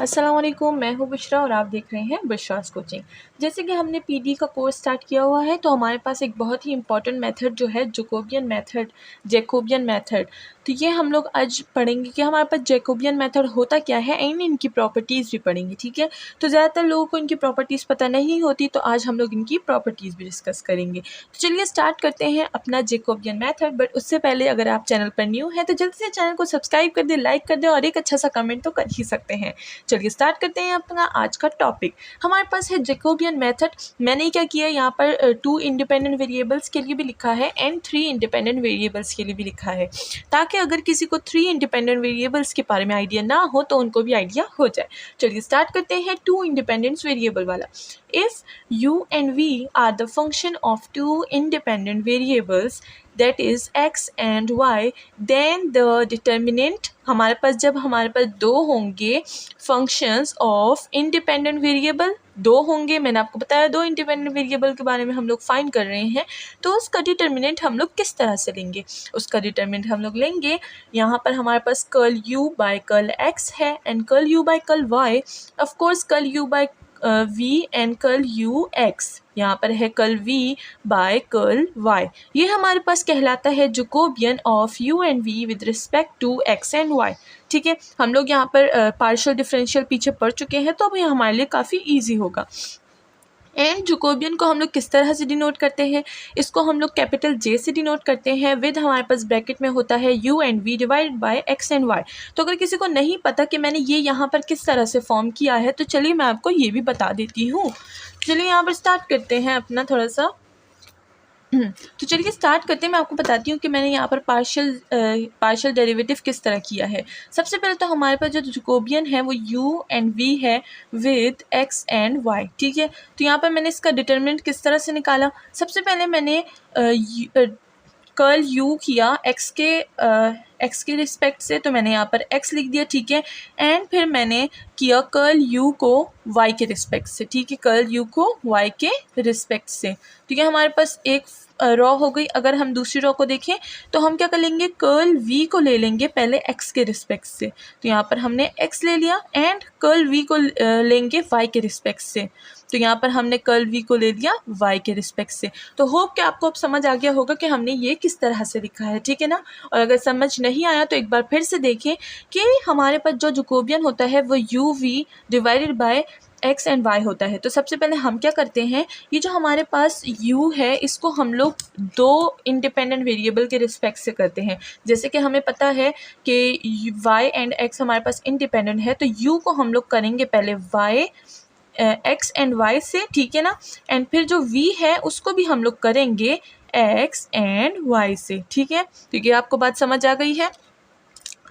अस्सलाम वालेकुम, मैं हूँ बुशरा और आप देख रहे हैं बुशरास कोचिंग। जैसे कि हमने पीडी का कोर्स स्टार्ट किया हुआ है तो हमारे पास एक बहुत ही इंपॉर्टेंट मेथड जो है जैकोबियन मेथड। तो ये हम लोग आज पढ़ेंगे कि हमारे पास जैकोबियन मेथड होता क्या है एंड इनकी प्रॉपर्टीज़ भी पढ़ेंगे, ठीक है। तो ज़्यादातर लोगों को इनकी प्रॉपर्टीज़ पता नहीं होती, तो आज हम लोग इनकी प्रॉपर्टीज़ भी डिस्कस करेंगे। तो चलिए स्टार्ट करते हैं अपना जैकोबियन मेथड। बट उससे पहले अगर आप चैनल पर न्यू हैं तो जल्दी से चैनल को सब्सक्राइब कर दें, लाइक कर दें और एक अच्छा सा कमेंट तो कर ही सकते हैं। चलिए स्टार्ट करते हैं अपना आज का टॉपिक। हमारे पास है जैकोबियन मेथड। मैंने क्या किया, यहाँ पर 2 इंडिपेंडेंट वेरिएबल्स के लिए भी लिखा है एंड 3 इंडिपेंडेंट वेरिएबल्स के लिए भी लिखा है, ताकि अगर किसी को 3 इंडिपेंडेंट वेरिएबल्स के बारे में आइडिया ना हो तो उनको भी आइडिया हो जाए। चलिए स्टार्ट करते हैं 2 इंडिपेंडेंट वेरिएबल वाला। If u and v are the function of 2 independent variables, that is x and y, then the determinant, हमारे पास जब हमारे पास दो होंगे फंक्शंस ऑफ इंडिपेंडेंट वेरिएबल, दो होंगे, मैंने आपको बताया 2 इंडिपेंडेंट वेरिएबल के बारे में हम लोग फाइंड कर रहे हैं, तो उसका डिटर्मिनेंट हम लोग किस तरह से लेंगे। उसका डिटर्मिनेंट हम लोग लेंगे, यहाँ पर हमारे पास curl u by curl x है and curl u by curl y, of course curl u by v and curl u x, यहाँ पर है curl v by curl y। ये हमारे पास कहलाता है Jacobian of u and v with respect to x and y, ठीक है। हम लोग यहाँ पर पार्शियल डिफरेंशियल पीछे पढ़ चुके हैं, तो अब ये हमारे लिए काफ़ी ईजी होगा। एंड जैकोबियन को हम लोग किस तरह से डिनोट करते हैं, इसको हम लोग कैपिटल J से डिनोट करते हैं विद हमारे पास ब्रैकेट में होता है u and v divided bye x and y। तो अगर किसी को नहीं पता कि मैंने ये यहाँ पर किस तरह से फॉर्म किया है, तो चलिए मैं आपको ये भी बता देती हूँ। चलिए यहाँ पर स्टार्ट करते हैं अपना थोड़ा सा तो चलिए स्टार्ट करते हैं। मैं आपको बताती हूँ कि मैंने यहाँ पर पार्शियल डेरिवेटिव किस तरह किया है। सबसे पहले तो हमारे पास जो जैकोबियन है वो u एंड v है विद x एंड y, ठीक है। तो यहाँ पर मैंने इसका डिटर्मिनेंट किस तरह से निकाला। सबसे पहले मैंने कर्ल u किया x के रिस्पेक्ट से, तो मैंने यहाँ पर x लिख दिया, ठीक है। एंड फिर मैंने किया कर्ल u को y के रिस्पेक्ट से, ठीक है, कर्ल u को y के रिस्पेक्ट से, ठीक है। हमारे पास एक रॉ हो गई। अगर हम दूसरी रॉ को देखें तो हम क्या कर लेंगे, कर्ल v को ले लेंगे पहले x के रिस्पेक्ट से, तो यहाँ पर हमने x ले लिया एंड कर्ल v को लेंगे y के रिस्पेक्ट से, तो यहाँ पर हमने कर्ल v को ले लिया y के रिस्पेक्ट से। तो होप कि आपको अब समझ आ गया होगा कि हमने ये किस तरह से लिखा है, ठीक है ना। और अगर समझ नहीं आया तो एक बार फिर से देखें कि हमारे पास जो जैकोबियन होता है वो u v divided bye x and y होता है। तो सबसे पहले हम क्या करते हैं, ये जो हमारे पास u है इसको हम लोग 2 इंडिपेंडेंट वेरिएबल के रिस्पेक्ट से करते हैं। जैसे कि हमें पता है कि y एंड x हमारे पास इंडिपेंडेंट है, तो u को हम लोग करेंगे पहले x एंड y से, ठीक है ना। एंड फिर जो v है उसको भी हम लोग करेंगे x एंड y से, ठीक है। तो ये आपको बात समझ आ गई है।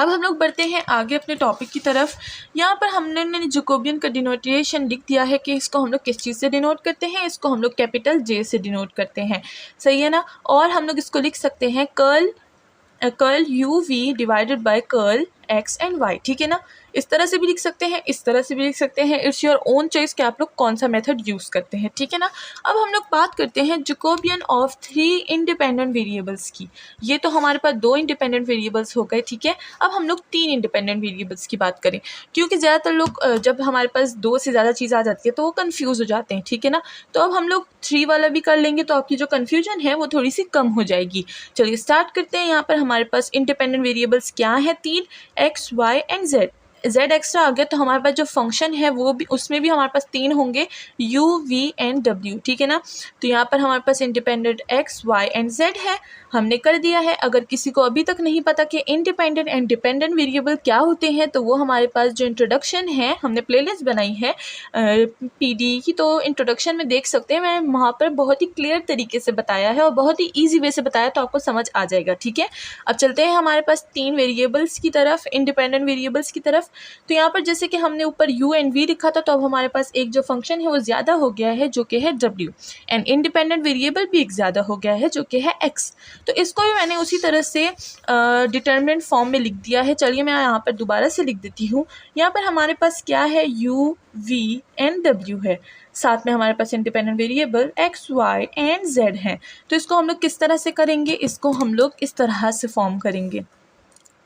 अब हम लोग बढ़ते हैं आगे अपने टॉपिक की तरफ। यहाँ पर हमने जैकोबियन का डिनोटेशन लिख दिया है कि इसको हम लोग किस चीज़ से डिनोट करते हैं, इसको हम लोग कैपिटल J से डिनोट करते हैं, सही है ना। और हम लोग इसको लिख सकते हैं curl u v divided by curl x and y, ठीक है ना। इस तरह से भी लिख सकते हैं, इस तरह से भी लिख सकते हैं। इट्स योर ओन चॉइस कि आप लोग कौन सा मेथड यूज़ करते हैं, ठीक है ना। अब हम लोग बात करते हैं जैकोबियन ऑफ 3 इंडिपेंडेंट वेरिएबल्स की। ये तो हमारे पास 2 इंडिपेंडेंट वेरिएबल्स हो गए, ठीक है। अब हम लोग 3 इंडिपेंडेंट वेरिएबल्स की बात करें, क्योंकि ज़्यादातर लोग जब हमारे पास 2 से ज़्यादा चीज़ आ जाती है तो वो कन्फ्यूज़ हो जाते हैं, ठीक है ना। तो अब हम लोग 3 वाला भी कर लेंगे तो आपकी जो कन्फ्यूजन है वो थोड़ी सी कम हो जाएगी। चलिए स्टार्ट करते हैं। यहाँ पर हमारे पास इंडिपेंडेंट वेरिएबल्स क्या है, 3, x y and z extra आ गया, तो हमारे पास जो फंक्शन है वो भी, उसमें भी हमारे पास 3 होंगे, u v एंड w, ठीक है ना। तो यहाँ पर हमारे पास independent x y and z है, हमने कर दिया है। अगर किसी को अभी तक नहीं पता कि इंडिपेंडेंट एंड डिपेंडेंट वेरिएबल क्या होते हैं, तो वो हमारे पास जो इंट्रोडक्शन है, हमने प्लेलिस्ट बनाई है पीडी की, तो इंट्रोडक्शन में देख सकते हैं। मैं वहाँ पर बहुत ही क्लियर तरीके से बताया है और बहुत ही ईजी वे से बताया, तो आपको समझ आ जाएगा, ठीक है। अब चलते हैं हमारे पास 3 वेरिएबल्स की तरफ, इंडिपेंडेंट वेरिएबल्स की तरफ। तो यहाँ पर जैसे कि हमने ऊपर u एंड v लिखा था, तो अब हमारे पास एक जो फंक्शन है वो ज़्यादा हो गया है जो कि है w, एंड इंडिपेंडेंट वेरिएबल भी एक ज़्यादा हो गया है जो कि है x। तो इसको भी मैंने उसी तरह से डिटर्मिनेंट फॉर्म में लिख दिया है। चलिए मैं यहाँ पर दोबारा से लिख देती हूँ। यहाँ पर हमारे पास क्या है, u v एंड w है, साथ में हमारे पास independent variable x y and z है। तो इसको हम लोग किस तरह से करेंगे, इसको हम लोग इस तरह से फॉर्म करेंगे।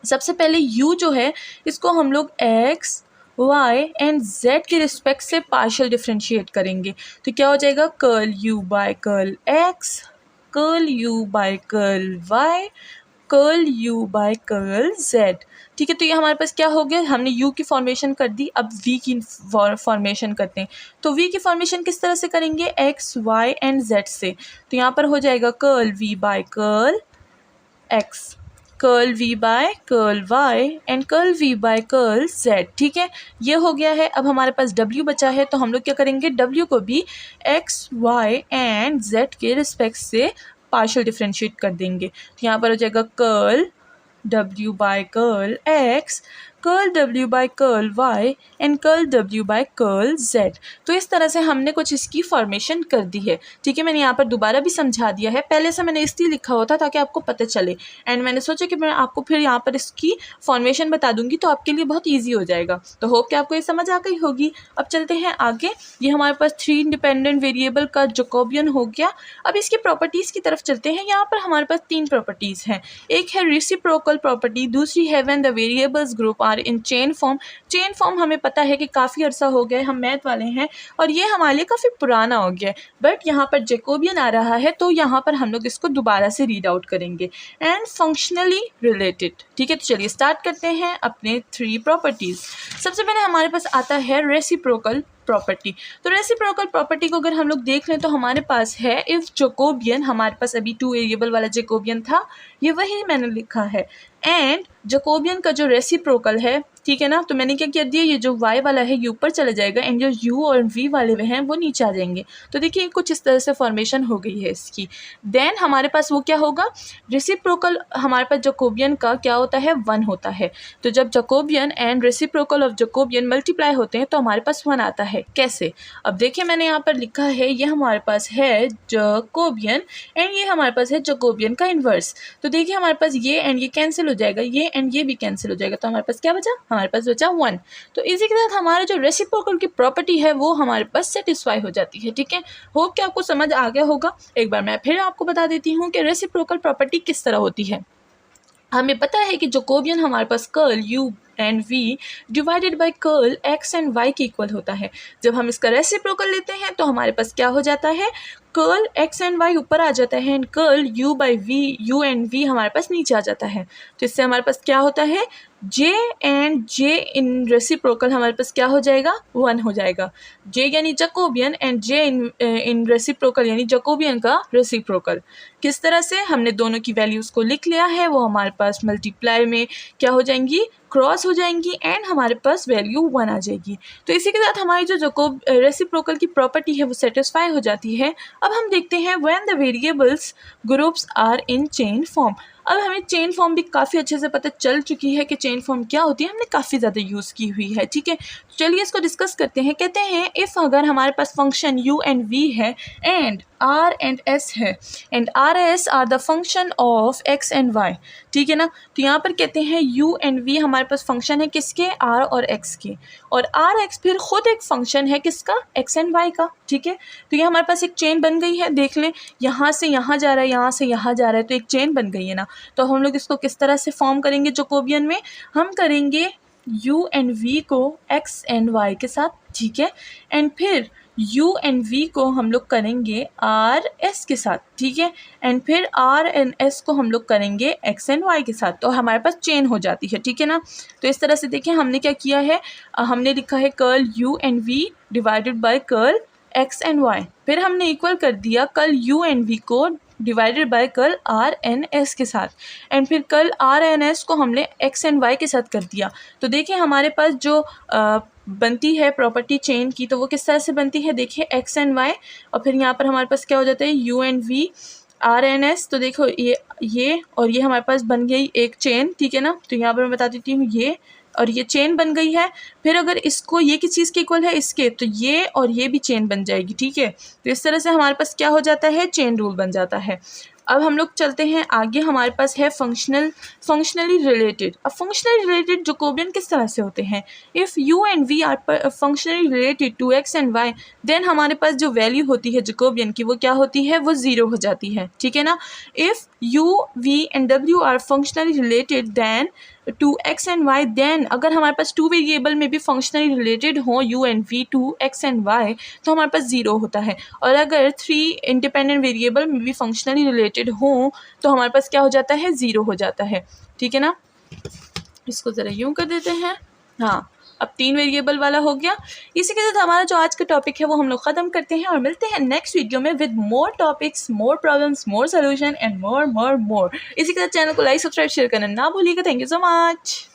सबसे पहले u जो है इसको हम लोग x वाई एंड जेड के रिस्पेक्ट से पार्शियल डिफ्रेंशिएट करेंगे। तो क्या हो जाएगा, curl U by curl X, curl U by curl Y, curl U by curl Z. ठीक है, तो ये हमारे पास क्या हो गया, हमने u की फॉर्मेशन कर दी, अब v की फॉर्मेशन करते हैं। तो v की फॉर्मेशन किस तरह से करेंगे, x y एंड z से। तो यहाँ पर हो जाएगा curl v by curl x, curl v by curl y and curl v by curl z। ठीक है, ये हो गया है। अब हमारे पास w बचा है, तो हम लोग क्या करेंगे, w को भी x y एंड z के रिस्पेक्ट से पार्शियल डिफ्रेंशिएट कर देंगे। तो यहाँ पर हो जाएगा curl w by curl x, curl w by curl y and curl w by curl z। तो इस तरह से हमने कुछ इसकी फॉर्मेशन कर दी है। ठीक है, मैंने यहाँ पर दोबारा भी समझा दिया है, पहले से मैंने इसलिए लिखा हुआ था ताकि आपको पता चले, एंड मैंने सोचा कि मैं आपको फिर यहाँ पर इसकी फॉर्मेशन बता दूंगी तो आपके लिए बहुत ईजी हो जाएगा। तो होप कि आपको ये समझ आ गई होगी। अब चलते हैं आगे। ये हमारे पास 3 इंडिपेंडेंट वेरिएबल का जैकोबियन हो गया। अब इसकी प्रॉपर्टीज़ की तरफ चलते हैं। यहाँ पर हमारे पास 3 प्रॉपर्टीज़ हैं। एक है रेसिप्रोकल प्रॉपर्टी, दूसरी है when the variables group are in chain form. Chain form हमें पता है कि काफ़ी अर्सा हो गया है, हम मैथ वाले हैं और ये हमारे लिए काफ़ी पुराना हो गया है, बट यहाँ पर जैकोबियन आ रहा है तो यहाँ पर हम लोग इसको दोबारा से रीड आउट करेंगे। And functionally related. ठीक है, तो चलिए स्टार्ट करते हैं अपने 3 प्रॉपर्टीज़। सबसे पहले हमारे पास आता है रेसिप्रोकल प्रॉपर्टी। तो रेसिप्रोकल प्रॉपर्टी को अगर हम लोग देख लें तो हमारे पास है इफ़ जैकोबियन, हमारे पास अभी 2 वेरिएबल वाला जैकोबियन था, ये वही मैंने लिखा है। एंड जैकोबियन का जो रेसिप्रोकल है, ठीक है ना, तो मैंने क्या कर दिया, ये जो y वाला है ये ऊपर चला जाएगा एंड जो u और v वाले हैं वो नीचे आ जाएंगे। तो देखिए कुछ इस तरह से फॉर्मेशन हो गई है इसकी। देन हमारे पास वो क्या होगा, रेसिप्रोकल हमारे पास जैकोबियन का क्या होता है, 1 होता है। तो जब Jacobian and reciprocal of Jacobian multiply होते हैं तो हमारे पास 1 आता है। कैसे, अब देखिए मैंने यहाँ पर लिखा है, ये हमारे पास है जैकोबियन एंड ये हमारे पास है जैकोबियन का इन्वर्स। तो देखिए हमारे पास ये एंड ये कैंसिल हो जाएगा, ये एंड ये भी कैंसिल हो जाएगा, तो हमारे पास क्या बचा, हमारे पास बचा 1। तो इसी के साथ हमारा जो रेसिप्रोकल की प्रॉपर्टी है वो हमारे पास सेटिस्फाई हो जाती है। ठीक है, होप कि आपको समझ आ गया होगा। एक बार मैं फिर आपको बता देती हूँ कि रेसिप्रोकल प्रॉपर्टी किस तरह होती है। हमें पता है कि जैकोबियन हमारे पास curl u and v divided by curl x and y के इक्वल होता है। जब हम इसका रेसिप्रोकल लेते हैं तो हमारे पास क्या हो जाता है, कर्ल x एंड y ऊपर आ जाता है and curl u by v, u and v हमारे पास नीचे आ जाता है। तो इससे हमारे पास क्या होता है, j and j in reciprocal हमारे पास क्या हो जाएगा, 1 हो जाएगा। j यानी Jacobian and j in reciprocal यानी जैकोबियन का रेसिप्रोकल। किस तरह से, हमने दोनों की वैल्यूज़ को लिख लिया है, वो हमारे पास मल्टीप्लाई में क्या हो जाएंगी, क्रॉस हो जाएंगी एंड हमारे पास वैल्यू 1 आ जाएगी। तो इसी के साथ हमारी जो रेसिप्रोकल की प्रॉपर्टी है वो सेटिस्फाई हो जाती है। अब हम देखते हैं when the variables groups are in chain form. अब हमें चेन फॉर्म भी काफ़ी अच्छे से पता चल चुकी है कि चेन फॉर्म क्या होती है, हमने काफ़ी ज़्यादा यूज़ की हुई है। ठीक है, तो चलिए इसको डिस्कस करते हैं। कहते हैं इफ़ अगर हमारे पास फंक्शन u एंड v है एंड r एंड s है and r s are the function of x and y। ठीक है ना, तो यहाँ पर कहते हैं u एंड v हमारे पास फंक्शन है किसके, r और x के, और r x फिर खुद एक फंक्शन है किसका, x एंड y का। ठीक है, तो ये हमारे पास एक चेन बन गई है। देख लें, यहाँ से यहाँ जा रहा है, यहाँ से यहाँ जा रहा है, तो एक चेन बन गई है ना। तो हम लोग इसको किस तरह से फॉर्म करेंगे जैकोबियन में, हम करेंगे u एंड v को x एंड y के साथ। ठीक है, एंड फिर u एंड v को हम लोग करेंगे r s के साथ। ठीक है, एंड फिर r एंड s को हम लोग करेंगे x एंड y के साथ। तो हमारे पास चेन हो जाती है। ठीक है ना, तो इस तरह से देखिए हमने क्या किया है, हमने लिखा है curl u and v divided by curl x and y, फिर हमने इक्वल कर दिया कर्ल u एंड v को divided by curl R and S के साथ, एंड फिर कर्ल आर एन एस को हमने एक्स एंड वाई के साथ कर दिया। तो देखिए हमारे पास जो बनती है प्रॉपर्टी चेन की, तो वो किस तरह से बनती है, देखिए एक्स एंड वाई और फिर यहाँ पर हमारे पास क्या हो जाता है, U and V R and S. तो देखो ये और ये हमारे पास बन गई एक चेन। ठीक है ना, तो यहाँ पर मैं बता देती हूँ, ये और ये चेन बन गई है। फिर अगर इसको ये किस चीज़ के इक्वल है, इसके, तो ये और ये भी चेन बन जाएगी। ठीक है, तो इस तरह से हमारे पास क्या हो जाता है, चेन रूल बन जाता है। अब हम लोग चलते हैं आगे, हमारे पास है फंक्शनली रिलेटेड। अब फंक्शनली रिलेटेड जैकोबियन किस तरह से होते हैं? If u and v are functionally related to x and y, then हमारे पास जो वैल्यू होती है जैकोबियन की वो क्या होती है? वो ज़ीरो हो जाती है, ठीक है ना। If u v and w are functionally related then to x and y, then अगर हमारे पास टू वेरिएबल में भी फंक्शनली रिलेटेड हो u and v to x and y, तो हमारे पास ज़ीरो होता है। और अगर थ्री इंडिपेंडेंट वेरिएबल में भी फंक्शनली रिलेटेड हो तो हमारे पास क्या हो जाता है? ज़ीरो हो जाता है, ठीक है ना। इसको ज़रा यूँ कर देते हैं। हाँ, अब तीन वेरिएबल वाला हो गया। इसी के साथ हमारा जो आज का टॉपिक है वो हम लोग ख़त्म करते हैं और मिलते हैं नेक्स्ट वीडियो में with more topics, more problems, more solution and more more more. इसी के साथ चैनल को लाइक, सब्सक्राइब, शेयर करना ना भूलिएगा। Thank you so much.